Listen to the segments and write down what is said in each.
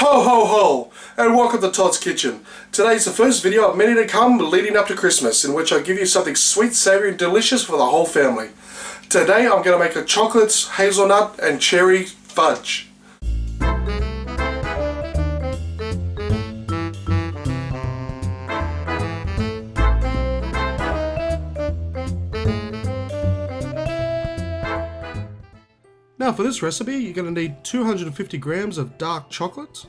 Ho ho ho, and welcome to Todd's Kitchen. Today's the first video of many to come leading up to Christmas, in which I give you something sweet, savoury and delicious for the whole family. Today I'm going to make a chocolate, hazelnut and cherry fudge. Now for this recipe, you're going to need 250 grams of dark chocolate,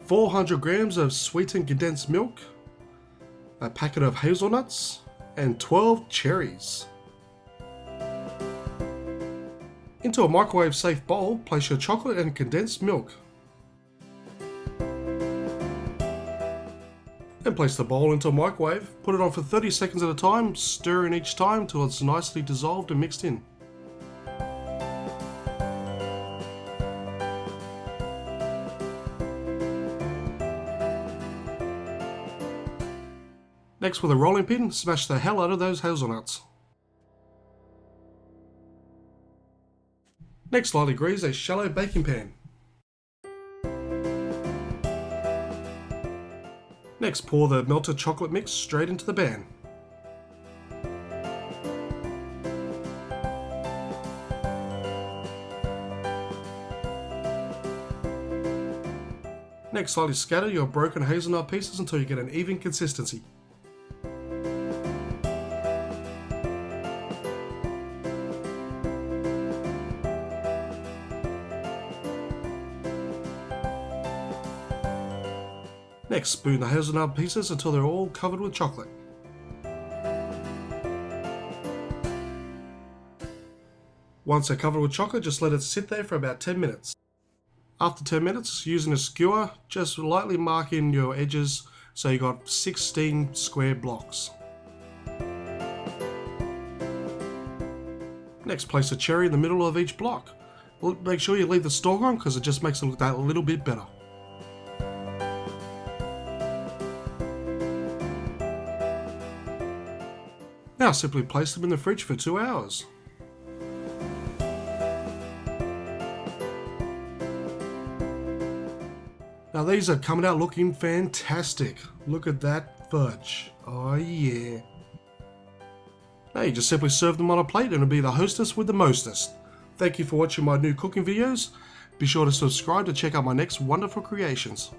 400 grams of sweetened condensed milk, a packet of hazelnuts, and 12 cherries. Into a microwave safe bowl, place your chocolate and condensed milk. Then place the bowl into a microwave, put it on for 30 seconds at a time, stirring each time till it's nicely dissolved and mixed in. Next, with a rolling pin, smash the hell out of those hazelnuts. Next, lightly grease a shallow baking pan. Next, pour the melted chocolate mix straight into the pan. Next, slightly scatter your broken hazelnut pieces until you get an even consistency. Next, spoon the hazelnut pieces until they're all covered with chocolate. Once they're covered with chocolate, just let it sit there for about 10 minutes. After 10 minutes, using a skewer, just lightly mark in your edges so you got 16 square blocks. Next, place a cherry in the middle of each block. Make sure you leave the stalk on because it just makes it look that little bit better. Now simply place them in the fridge for 2 hours. Now these are coming out looking fantastic. Look at that fudge. Oh yeah. Now you just simply serve them on a plate and it'll be the hostess with the mostest. Thank you for watching my new cooking videos. Be sure to subscribe to check out my next wonderful creations.